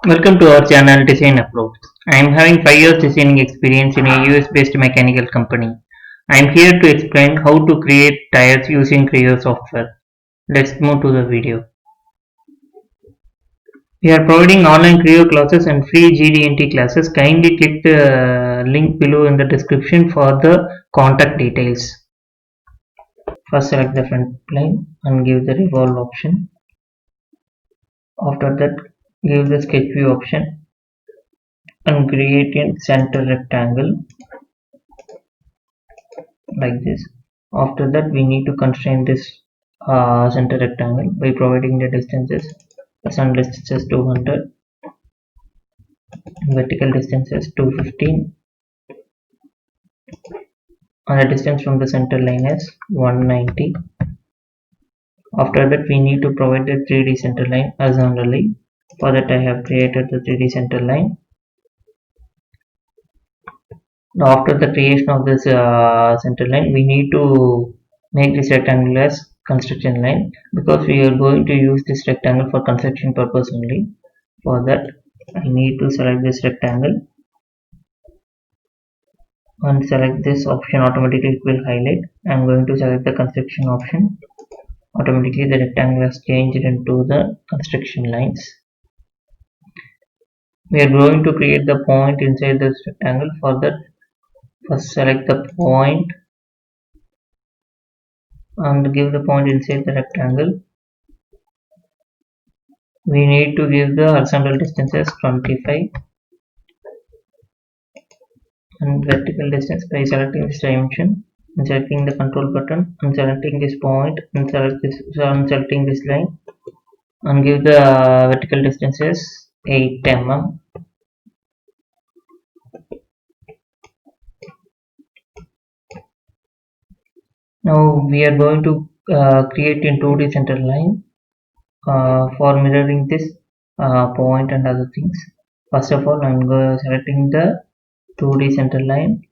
Welcome to our channel Design Approach. I am having 5 years designing experience in a US based mechanical company. I am here to explain how to create tires using Creo software. Let's move to the video. We are providing online Creo classes and free GD&T classes. Kindly click the link below in the description for the contact details. First select the front plane and give the revolve option. After that give the sketch view option and create a center rectangle like this. After that we need to constrain this center rectangle by providing the distances. Horizontal distance is 200, vertical distance is 215, and the distance from the center line is 190. After that we need to provide the 3D center line horizontally. For that I have created the 3D center line. Now after the creation of this center line, we need to make this rectangle as construction line, because we are going to use this rectangle for construction purpose only. For that I need to select this rectangle and select this option. Automatically it will highlight. I am going to select the construction option. Automatically the rectangle has changed into the construction lines. We are going to create the point inside this rectangle. For that, first select the point and give the point inside the rectangle. We need to give the horizontal distance as 25 and vertical distance by selecting this dimension and selecting the control button and selecting this point and selecting this line and give the vertical distance as 8 mm. Now we are going to create a 2D center line for mirroring this point and other things. First of all, I am selecting the 2D center line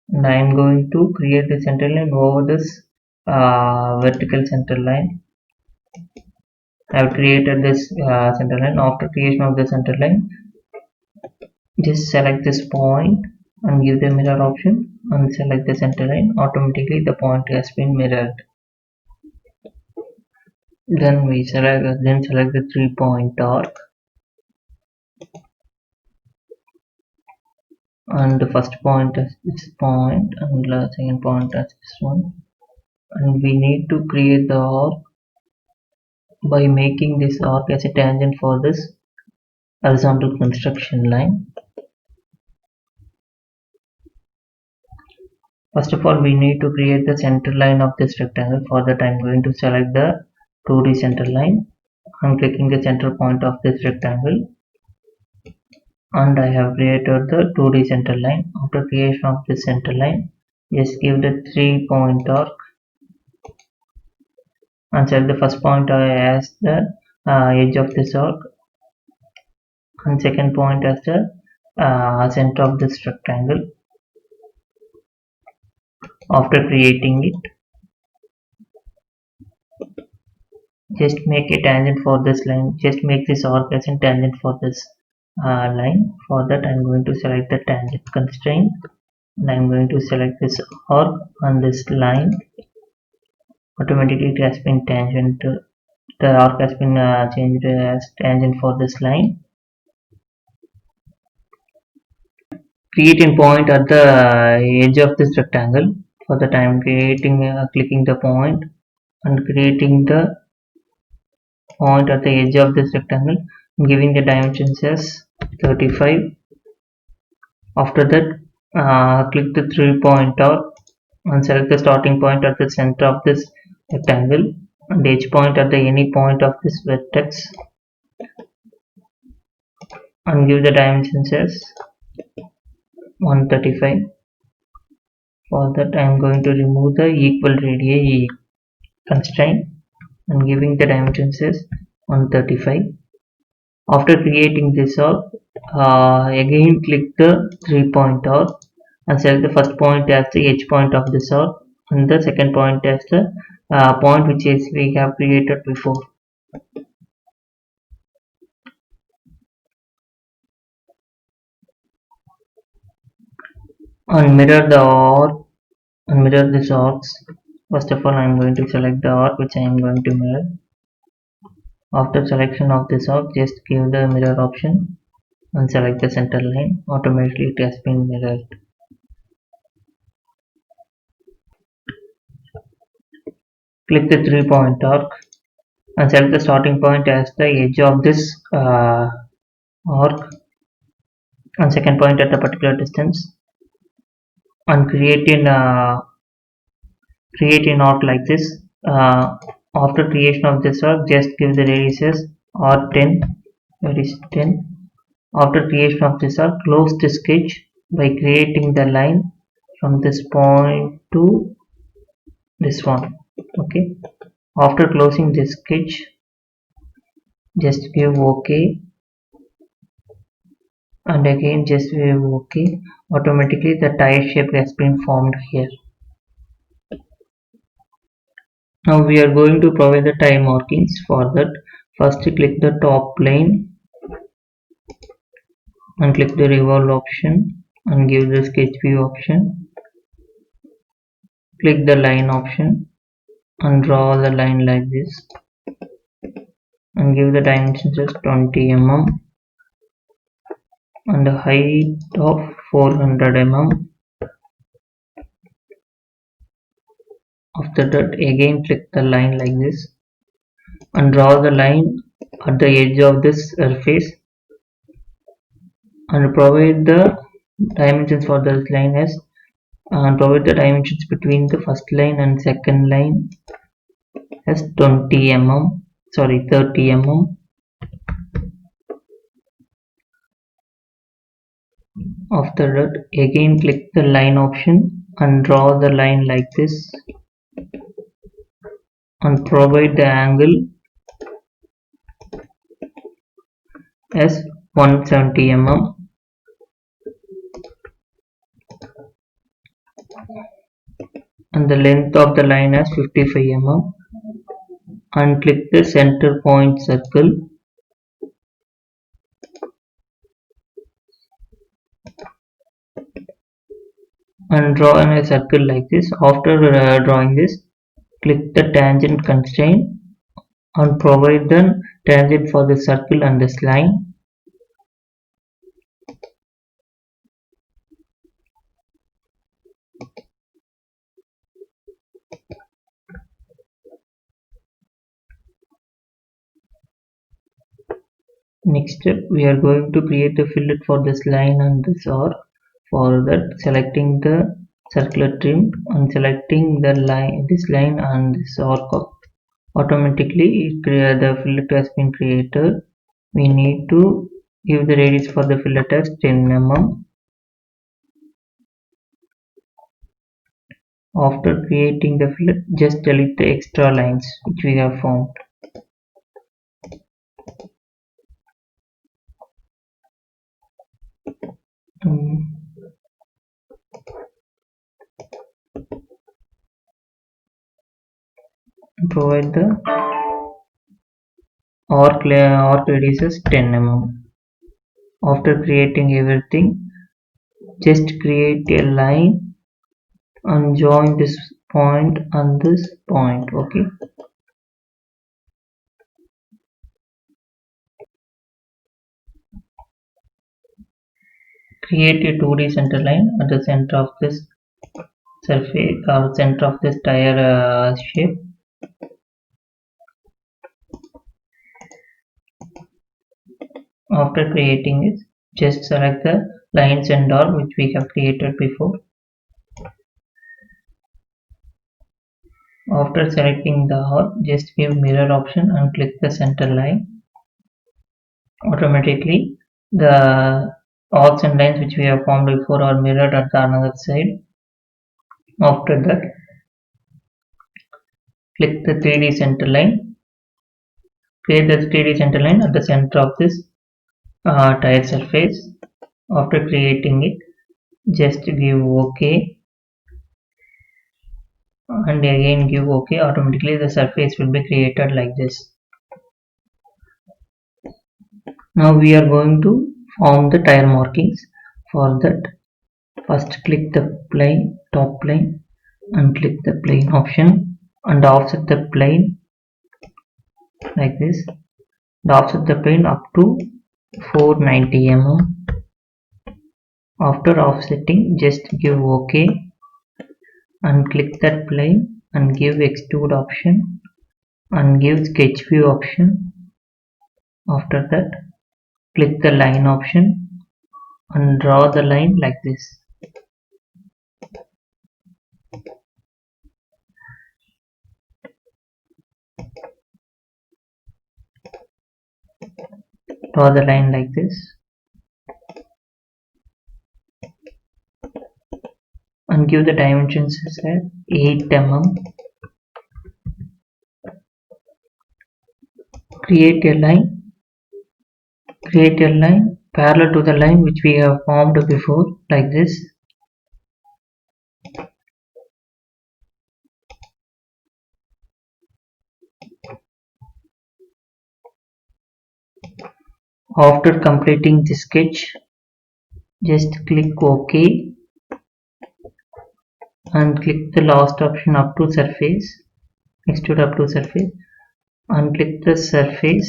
and I am going to create the center line over this vertical center line. I have created this center line. After creation of the center line, just select this point and give the mirror option and select the center line. Automatically the point has been mirrored. Then we select the 3-point arc and the first point as this point and the second point as this one, and we need to create the arc by making this arc as a tangent for this horizontal construction line. First of all, we need to create the center line of this rectangle. For that I am going to select the 2D center line. I am clicking the center point of this rectangle and I have created the 2D center line. After creation of this center line, just give the 3-point arc and select the first point as the edge of this arc and second point as the center of this rectangle. After creating it, just make a tangent for this line. Just make this arc as a tangent for this line. For that I am going to select the tangent constraint and I am going to select this arc on this line. Automatically it has been tangent. The arc has been changed as tangent for this line. Create a point at the edge of this rectangle. For that I am clicking the point and creating the point at the edge of this rectangle, giving the dimensions as 35. After that, click the 3-point arc and select the starting point at the center of this rectangle and edge point at the any point of this vertex and give the dimensions as 135. For that I am going to remove the equal radii constraint and giving the dimensions as 135. After creating this arc, again click the 3-point arc and select the first point as the edge point of this arc and the second point as the point which is we have created before. and mirror the arc and mirror this arcs. First of all, I am going to select the arc which I am going to mirror. After selection of this arc, just give the mirror option and select the center line. Automatically it has been mirrored. Click the 3-point arc and select the starting point as the edge of this arc and second point at a particular distance, and create an arc like this. After creation of this arc, just give the radius as r10, radius 10. After creation of this arc, close the sketch by creating the line from this point to this one. Okay, after closing this sketch, just give OK, and again just give OK. Automatically the tire shape has been formed here. Now we are going to provide the tire markings. For that, first click the top plane and click the revolve option and give the sketch view option. Click the line option and draw the line like this and give the dimensions as 20 mm and the height of 400 mm. After that, again click the line like this and draw the line at the edge of this surface and provide the dimensions for this line as and provide the dimensions between the first line and second line as 30 mm. After that, again click the line option and draw the line like this and provide the angle as 170 mm. And the length of the line as 55 mm and click the center point circle and draw a circle like this. After drawing this, click the tangent constraint and provide the tangent for the circle and this line. Next step, we are going to create a fillet for this line and this arc. For that, selecting the circular trim and selecting the line, this line and this arc. Automatically the fillet has been created. We need to give the radius for the fillet as 10 mm. After creating the fillet, just delete the extra lines which we have found. Provide the arc radius as 10 mm. After creating everything, just create a line and join this point and this point. Okay, create a 2D center line at the center of this surface or center of this tire shape. After creating it, just select the lines and all which we have created before. After selecting the arc, just give mirror option and click the center line. Automatically the arcs and lines which we have formed before are mirrored at the another side. After that, click the 3D center line. Create the 3D center line at the center of this tire surface. After creating it, just give OK and again give OK. Automatically the surface will be created like this. Now we are going to form the tire markings. For that, First click the plane, top plane, and click the plane option and offset the plane like this, and offset the plane up to 490 mm. After offsetting, just give OK and click that plane and give extrude option and give sketch view option. After that, click the line option and draw the line like this. Draw the line like this and give the dimensions as 8 mm. Create a line parallel to the line which we have formed before like this. After completing the sketch, just click OK and click the last option up to surface, extrude up to surface, and click the surface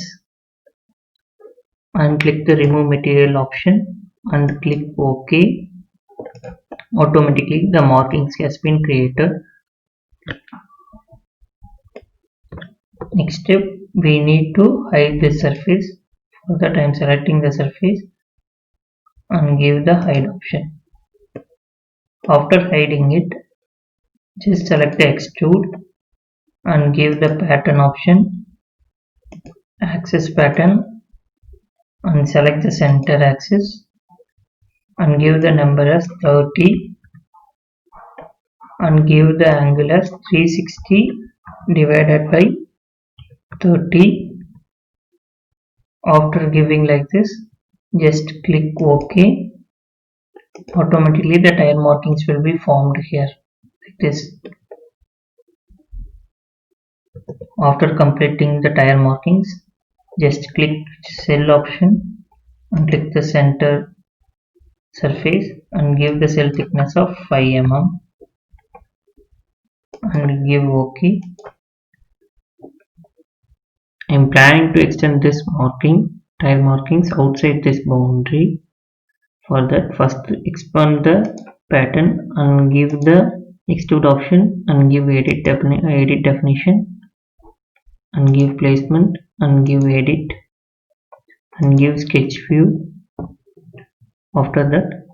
and click the remove material option and click OK. Automatically the markings has been created. Next step, we need to hide the surface. For that I am selecting the surface and give the hide option. After hiding it, just select the extrude and give the pattern option, axis pattern, and select the center axis and give the number as 30 and give the angle as 360 divided by 30. After giving like this, just click OK. Automatically the tire markings will be formed here like this. After completing the tire markings, just click cell option and click the center surface and give the cell thickness of 5 mm and give OK. I am planning to extend this tire markings outside this boundary. For that, first expand the pattern and give the extrude option and give edit definition and give placement and give edit and give sketch view. After that,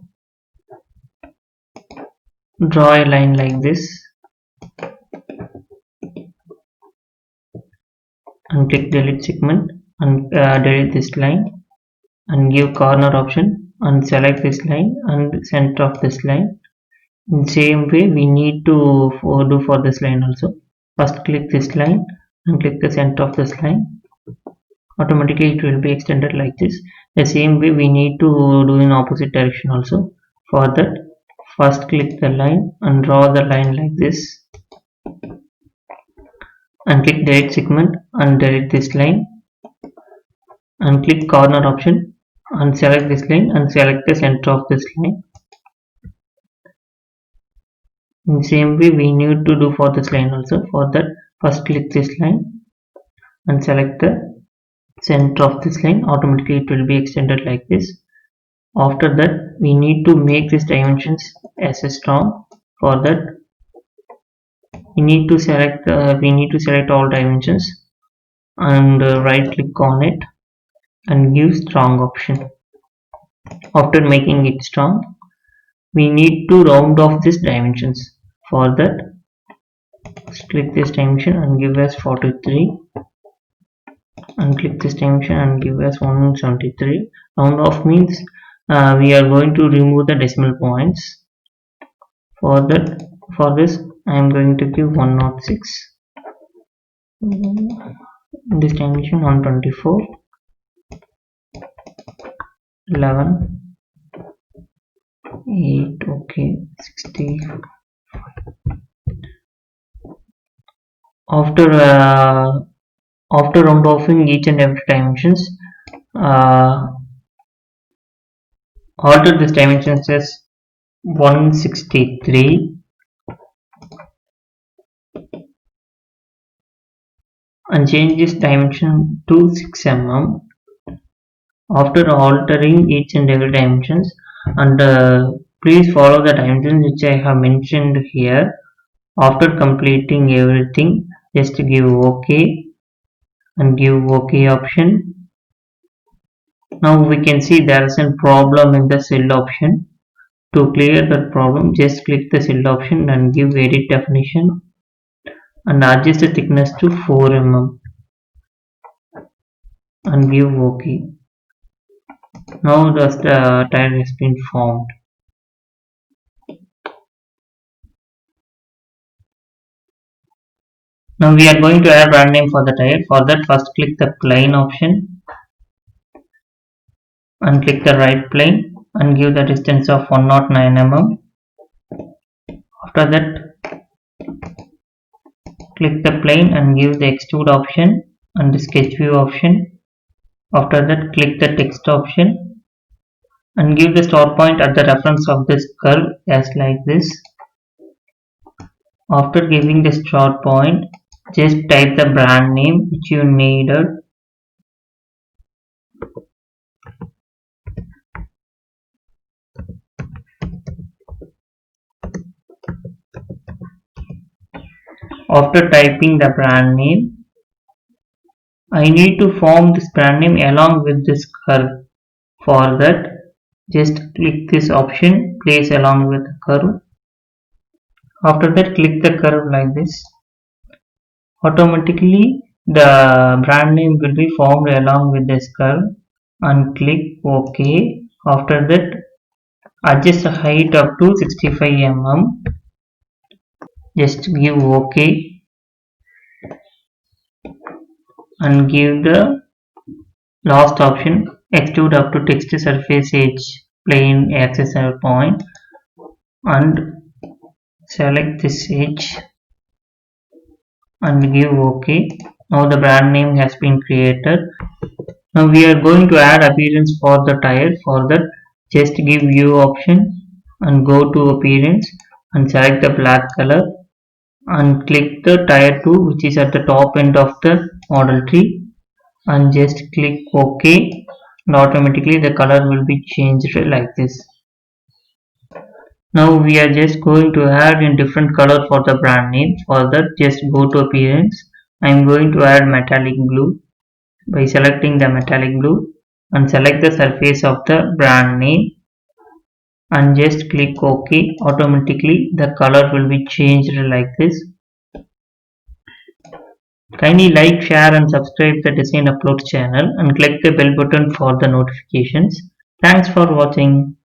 draw a line like this and click delete segment and delete this line and give corner option and select this line and center of this line. In same way we need to do for this line also. First click this line and click the center of this line. Automatically it will be extended like this. The same way we need to do in opposite direction also. For that, first click the line and draw the line like this and click delete segment and delete this line and click corner option and select this line and select the center of this line. In same way we need to do for this line also. For that, first click this line and select the center of this line. Automatically it will be extended like this. After that, we need to make these dimensions as a strong. For that, we need to select all dimensions and right click on it and give strong option. After making it strong, we need to round off these dimensions. For that, click this dimension and give as 43 and click this dimension and give as 173. Round off means we are going to remove the decimal points. For this I am going to give 106. This dimension 124, 11, 8, okay, 60. After round offing each and every dimensions, alter this dimensions as 163 and change this dimension to 6 mm. After altering each and every dimensions, and please follow the dimensions which I have mentioned here. After completing everything, just give OK and give OK option. Now we can see there is a problem in the cell option. To clear that problem, just click the cell option and give edit definition and adjust the thickness to 4 mm and give OK. Now the tile has been formed. Now we are going to add brand name for the tile. For that, first click the plane option and click the right plane and give the distance of 109 mm. After that, click the plane and give the extrude option and the sketch view option. After that, click the text option and give the start point at the reference of this curve as like this. After giving the start point, just type the brand name which you needed. After typing the brand name, I need to form this brand name along with this curve. For that, just click this option, place along with the curve. After that, click the curve like this. Automatically, the brand name will be formed along with this curve and click OK. After that, adjust the height up to 65 mm. Just give OK and give the last option, extrude up to text surface edge plane axis point and select this edge and give OK. Now the brand name has been created. Now we are going to add appearance for the tile. For that, just give view option and go to appearance and select the black color and click the tier 2 which is at the top end of the model tree and just click OK and automatically the color will be changed like this. Now we are just going to add in different color for the brand name. For that, just go to appearance. I am going to add metallic blue by selecting the metallic blue and select the surface of the brand name and just click OK. Automatically the color will be changed like this. Kindly like, share and subscribe the Design Uploads channel and click the bell button for the notifications. Thanks for watching.